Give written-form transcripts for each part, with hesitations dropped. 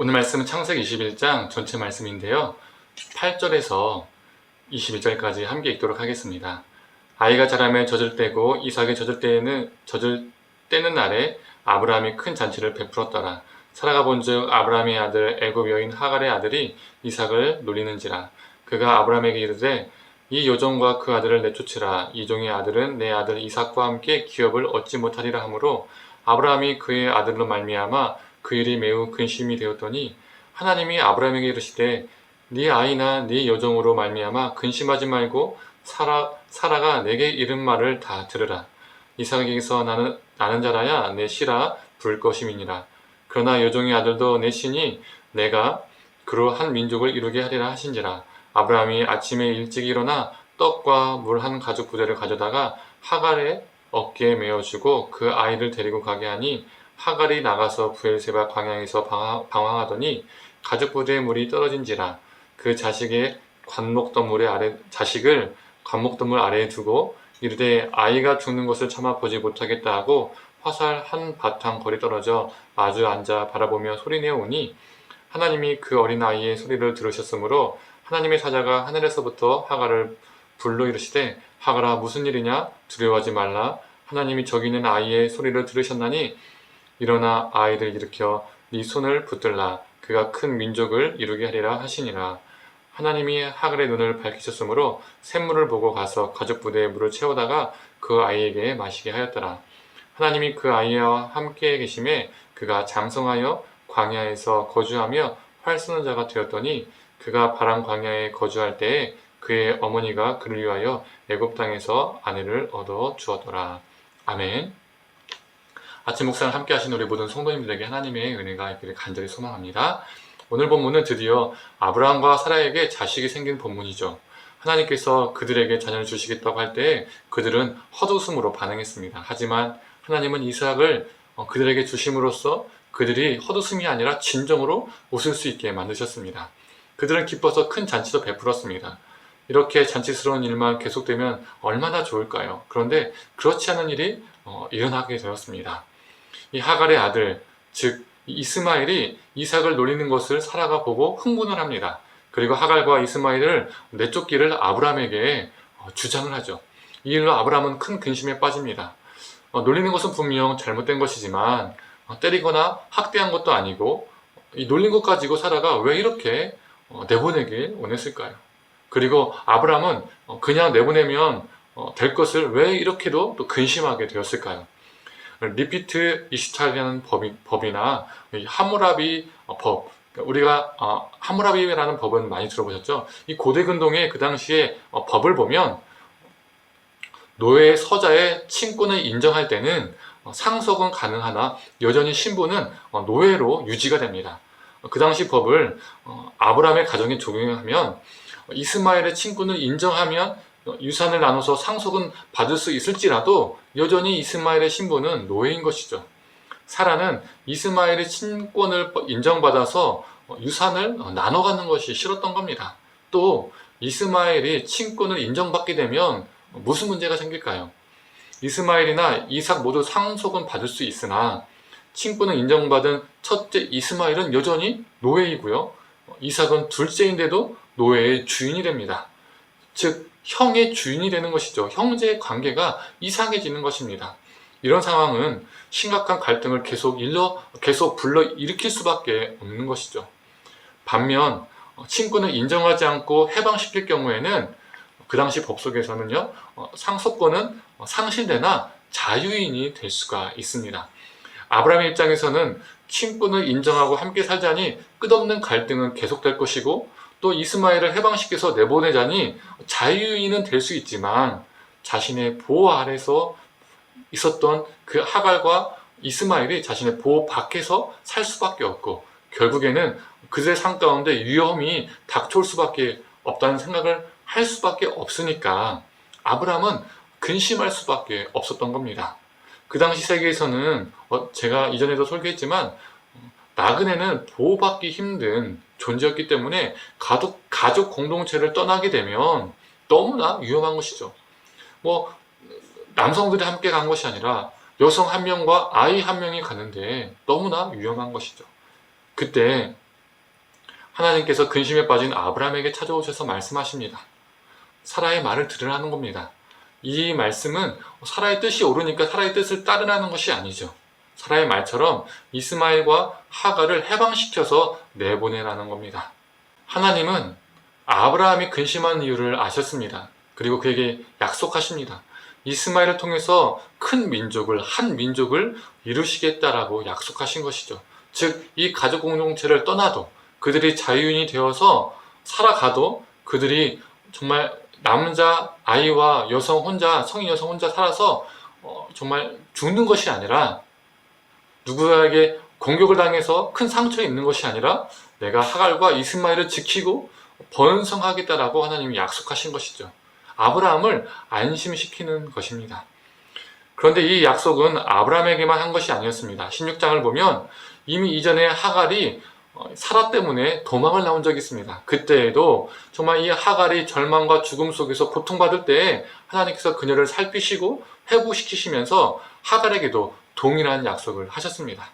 오늘 말씀은 창세기 21장 전체 말씀인데요. 8절에서 21절까지 함께 읽도록 하겠습니다. 아이가 자라매 젖을 떼고 이삭이 젖을 떼는 날에 아브라함이 큰 잔치를 베풀었더라. 사라가 본즉 아브라함의 아들 애굽 여인 하갈의 아들이 이삭을 놀리는지라. 그가 아브라함에게 이르되 이 여종과 그 아들을 내쫓으라. 이 종의 아들은 내 아들 이삭과 함께 기업을 얻지 못하리라 하므로 아브라함이 그의 아들로 말미암아 그 일이 매우 근심이 되었더니 하나님이 아브라함에게 이르시되 네 아이나 네 여종으로 말미암아 근심하지 말고 사라가 내게 이른 말을 다 들으라. 이삭에게서 나는 자라야 내 씨라 부를 것임이니라. 그러나 여종의 아들도 내 씨니 내가 그로 한 민족을 이루게 하리라 하신지라. 아브라함이 아침에 일찍 일어나 떡과 물 한 가죽 부대를 가져다가 하갈의 어깨에 메어주고 그 아이를 데리고 가게 하니 하갈이 나가서 브엘세바 광야에서 방황하더니 가죽 부대에 물이 떨어진지라. 그 자식을 관목덩물 아래에 두고 이르되 아이가 죽는 것을 참아 보지 못하겠다 하고 화살 한 바탕 거리 떨어져 마주 앉아 바라보며 소리내어 오니 하나님이 그 어린 아이의 소리를 들으셨으므로 하나님의 사자가 하늘에서부터 하갈을 불러 이르시되 하갈아 무슨 일이냐 두려워하지 말라. 하나님이 저기 있는 아이의 소리를 들으셨나니 일어나 아이를 일으켜 네 손을 붙들라. 그가 큰 민족을 이루게 하리라 하시니라. 하나님이 하갈의 눈을 밝히셨으므로 샘물을 보고 가서 가죽 부대에 물을 채우다가 그 아이에게 마시게 하였더라. 하나님이 그 아이와 함께 계심에 그가 장성하여 광야에서 거주하며 활 쏘는 자가 되었더니 그가 바람 광야에 거주할 때에 그의 어머니가 그를 위하여 애굽 땅에서 아내를 얻어 주었더라. 아멘. 아침 묵상을 함께 하신 우리 모든 성도님들에게 하나님의 은혜가 있기를 간절히 소망합니다. 오늘 본문은 드디어 아브라함과 사라에게 자식이 생긴 본문이죠. 하나님께서 그들에게 자녀를 주시겠다고 할 때 그들은 헛웃음으로 반응했습니다. 하지만 하나님은 이삭을 그들에게 주심으로써 그들이 헛웃음이 아니라 진정으로 웃을 수 있게 만드셨습니다. 그들은 기뻐서 큰 잔치도 베풀었습니다. 이렇게 잔치스러운 일만 계속되면 얼마나 좋을까요? 그런데 그렇지 않은 일이 일어나게 되었습니다. 이 하갈의 아들, 즉 이스마엘이 이삭을 놀리는 것을 사라가 보고 흥분을 합니다. 그리고 하갈과 이스마엘을 내쫓기를 아브라함에게 주장을 하죠. 이 일로 아브라함은 큰 근심에 빠집니다. 놀리는 것은 분명 잘못된 것이지만 때리거나 학대한 것도 아니고 이 놀린 것 가지고 사라가 왜 이렇게 내보내길 원했을까요? 그리고 아브라함은 그냥 내보내면 될 것을 왜 이렇게도 또 근심하게 되었을까요? 리피트 이슈탈이라는 법이나 하무라비 법, 우리가 하무라비라는 법은 많이 들어보셨죠? 이 고대 근동의 그 당시에 법을 보면 노예의 서자의 친권을 인정할 때는 상속은 가능하나 여전히 신부는 노예로 유지가 됩니다. 그 당시 법을 아브라함의 가정에 적용하면 이스마엘의 친권을 인정하면 유산을 나눠서 상속은 받을 수 있을지라도 여전히 이스마엘의 신부는 노예인 것이죠. 사라는 이스마엘의 친권을 인정받아서 유산을 나눠 갖는 것이 싫었던 겁니다. 또 이스마엘이 친권을 인정받게 되면 무슨 문제가 생길까요? 이스마엘이나 이삭 모두 상속은 받을 수 있으나 친권을 인정받은 첫째 이스마엘은 여전히 노예이고요. 이삭은 둘째인데도 노예의 주인이 됩니다. 즉 형의 주인이 되는 것이죠. 형제의 관계가 이상해지는 것입니다. 이런 상황은 심각한 갈등을 계속 불러 일으킬 수밖에 없는 것이죠. 반면 친권을 인정하지 않고 해방시킬 경우에는 그 당시 법 속에서는요, 상속권은 상실되나 자유인이 될 수가 있습니다. 아브라함의 입장에서는 친권을 인정하고 함께 살자니 끝없는 갈등은 계속될 것이고 또 이스마엘을 해방시켜서 내보내자니 자유인은 될 수 있지만 자신의 보호 아래서 있었던 그 하갈과 이스마엘이 자신의 보호 밖에서 살 수밖에 없고 결국에는 그들의 삶 가운데 위험이 닥쳐올 수밖에 없다는 생각을 할 수밖에 없으니까 아브라함은 근심할 수밖에 없었던 겁니다. 그 당시 세계에서는 제가 이전에도 설계했지만 나그네는 보호받기 힘든 존재였기 때문에 가족 공동체를 떠나게 되면 너무나 위험한 것이죠. 남성들이 함께 간 것이 아니라 여성 한 명과 아이 한 명이 가는데 너무나 위험한 것이죠. 그때 하나님께서 근심에 빠진 아브라함에게 찾아오셔서 말씀하십니다. 사라의 말을 들으라는 겁니다. 이 말씀은 사라의 뜻이 옳으니까 사라의 뜻을 따르라는 것이 아니죠. 사라의 말처럼 이스마엘과 하갈을 해방시켜서 내보내라는 겁니다. 하나님은 아브라함이 근심한 이유를 아셨습니다. 그리고 그에게 약속하십니다. 이스마엘을 통해서 큰 민족을, 한 민족을 이루시겠다라고 약속하신 것이죠. 즉, 이 가족 공동체를 떠나도 그들이 자유인이 되어서 살아가도 그들이 정말 남자 아이와 여성 혼자, 성인 여성 혼자 살아서 정말 죽는 것이 아니라 누구에게 공격을 당해서 큰 상처를 입는 것이 아니라 내가 하갈과 이스마엘을 지키고 번성하겠다라고 하나님이 약속하신 것이죠. 아브라함을 안심시키는 것입니다. 그런데 이 약속은 아브라함에게만 한 것이 아니었습니다. 16장을 보면 이미 이전에 하갈이 사라 때문에 도망을 나온 적이 있습니다. 그때에도 정말 이 하갈이 절망과 죽음 속에서 고통받을 때에 하나님께서 그녀를 살피시고 회복시키시면서 하갈에게도 동일한 약속을 하셨습니다.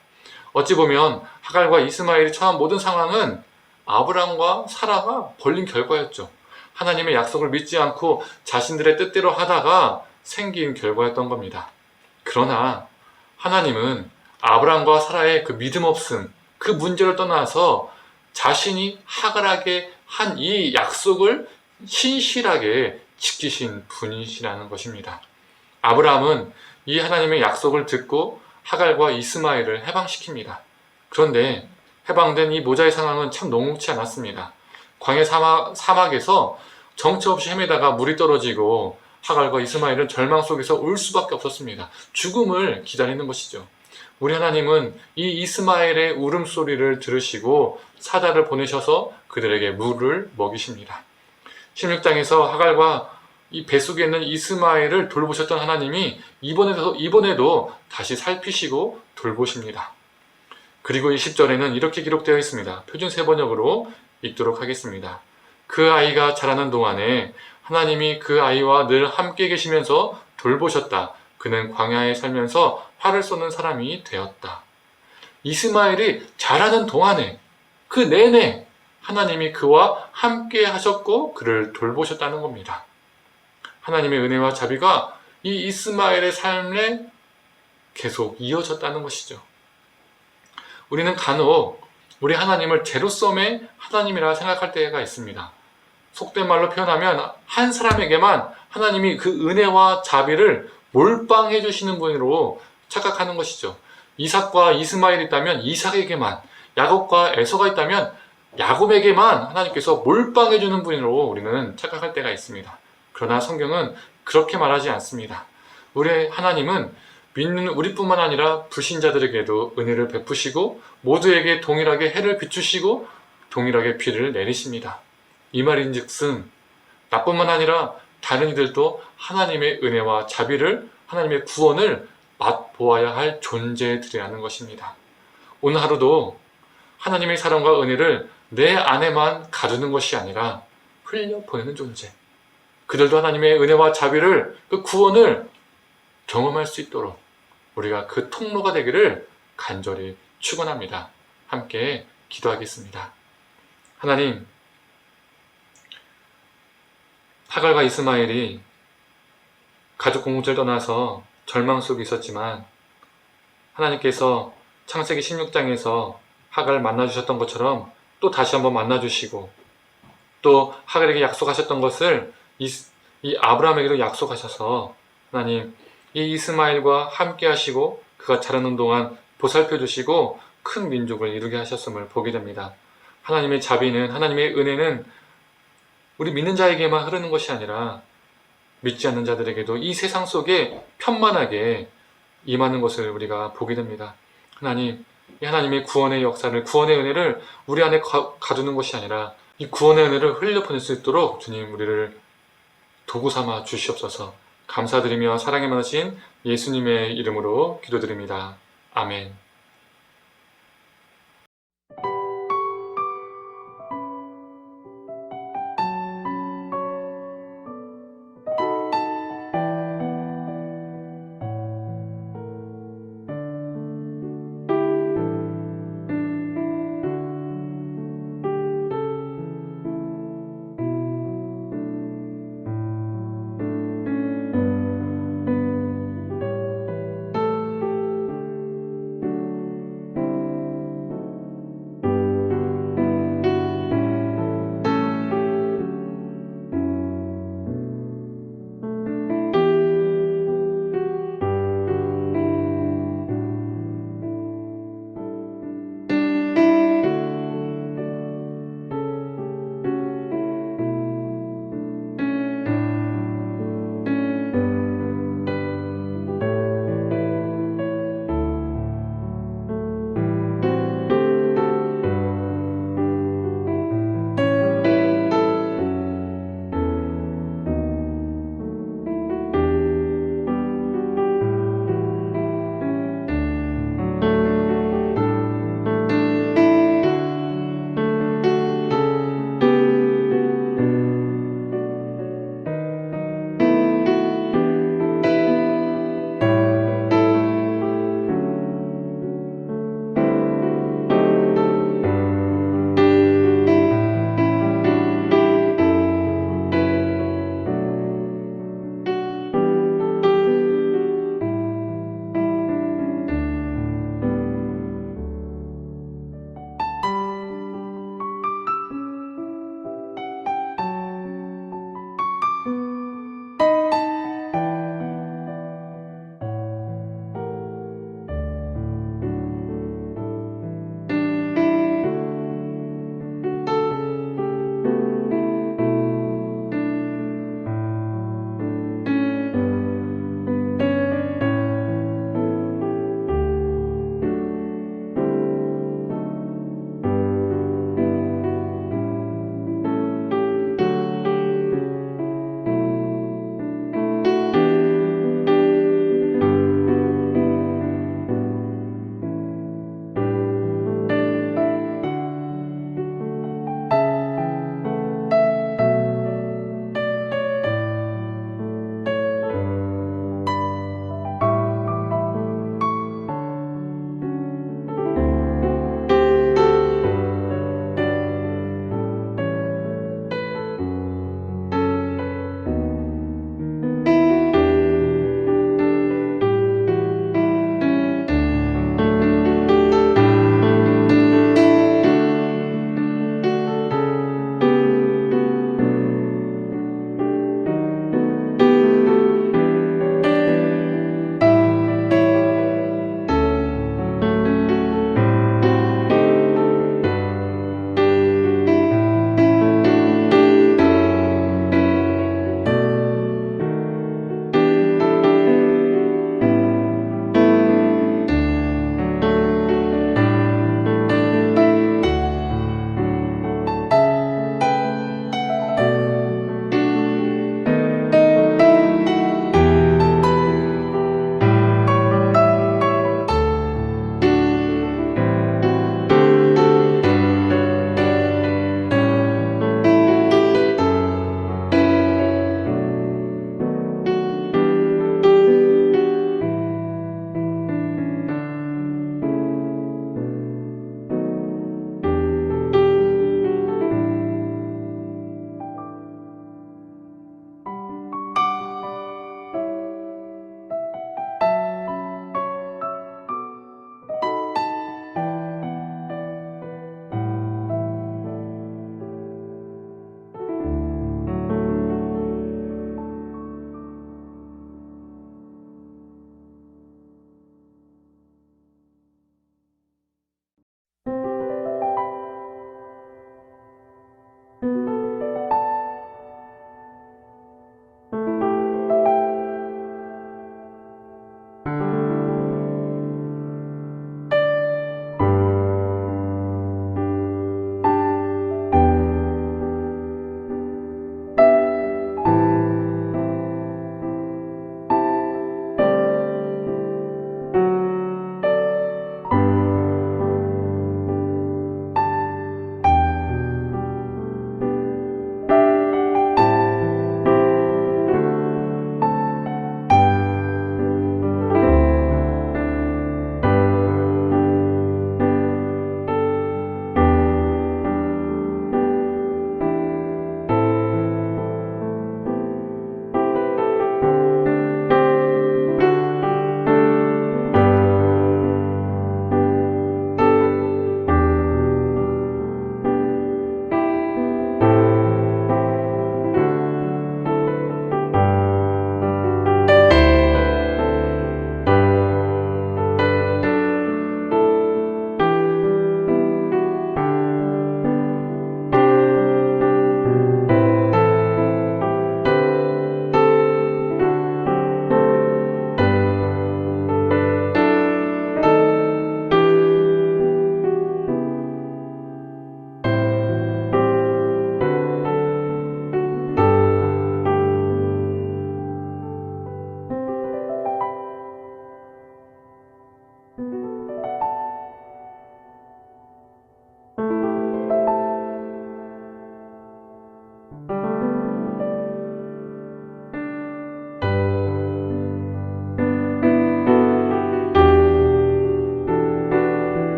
어찌 보면 하갈과 이스마엘이 처한 모든 상황은 아브라함과 사라가 벌린 결과였죠. 하나님의 약속을 믿지 않고 자신들의 뜻대로 하다가 생긴 결과였던 겁니다. 그러나 하나님은 아브라함과 사라의 그 믿음 없음, 그 문제를 떠나서 자신이 하갈에게 한 이 약속을 신실하게 지키신 분이시라는 것입니다. 아브라함은 이 하나님의 약속을 듣고 하갈과 이스마엘을 해방시킵니다. 그런데 해방된 이 모자의 상황은 참 녹록지 않았습니다. 광야 사막에서 정처 없이 헤매다가 물이 떨어지고 하갈과 이스마엘은 절망 속에서 울 수밖에 없었습니다. 죽음을 기다리는 것이죠. 우리 하나님은 이 이스마엘의 울음소리를 들으시고 사자를 보내셔서 그들에게 물을 먹이십니다. 16장에서 하갈과 이 뱃속에 있는 이스마엘을 돌보셨던 하나님이 이번에도 다시 살피시고 돌보십니다. 그리고 이 10절에는 이렇게 기록되어 있습니다. 표준 세번역으로 읽도록 하겠습니다. 그 아이가 자라는 동안에 하나님이 그 아이와 늘 함께 계시면서 돌보셨다. 그는 광야에 살면서 활을 쏘는 사람이 되었다. 이스마엘이 자라는 동안에 그 내내 하나님이 그와 함께 하셨고 그를 돌보셨다는 겁니다. 하나님의 은혜와 자비가 이 이스마엘의 삶에 계속 이어졌다는 것이죠. 우리는 간혹 우리 하나님을 제로섬의 하나님이라 생각할 때가 있습니다. 속된 말로 표현하면 한 사람에게만 하나님이 그 은혜와 자비를 몰빵해 주시는 분으로 착각하는 것이죠. 이삭과 이스마엘이 있다면 이삭에게만, 야곱과 에서가 있다면 야곱에게만 하나님께서 몰빵해 주는 분으로 우리는 착각할 때가 있습니다. 그러나 성경은 그렇게 말하지 않습니다. 우리 하나님은 믿는 우리뿐만 아니라 불신자들에게도 은혜를 베푸시고 모두에게 동일하게 해를 비추시고 동일하게 비를 내리십니다. 이 말인즉슨 나뿐만 아니라 다른 이들도 하나님의 은혜와 자비를, 하나님의 구원을 맛보아야 할 존재들이라는 것입니다. 오늘 하루도 하나님의 사랑과 은혜를 내 안에만 가두는 것이 아니라 흘려보내는 존재, 그들도 하나님의 은혜와 자비를, 그 구원을 경험할 수 있도록 우리가 그 통로가 되기를 간절히 축원합니다. 함께 기도하겠습니다. 하나님, 하갈과 이스마엘이 가족 공동체를 떠나서 절망 속에 있었지만 하나님께서 창세기 16장에서 하갈을 만나주셨던 것처럼 또 다시 한번 만나주시고 또 하갈에게 약속하셨던 것을 이 아브라함에게도 약속하셔서 하나님 이 이스마엘과 함께 하시고 그가 자라는 동안 보살펴 주시고 큰 민족을 이루게 하셨음을 보게 됩니다. 하나님의 자비는, 하나님의 은혜는 우리 믿는 자에게만 흐르는 것이 아니라 믿지 않는 자들에게도 이 세상 속에 편만하게 임하는 것을 우리가 보게 됩니다. 하나님, 이 하나님의 구원의 역사를, 구원의 은혜를 우리 안에 가두는 것이 아니라 이 구원의 은혜를 흘려보낼 수 있도록 주님 우리를 도구 삼아 주시옵소서. 감사드리며 사랑에 많으신 예수님의 이름으로 기도드립니다. 아멘.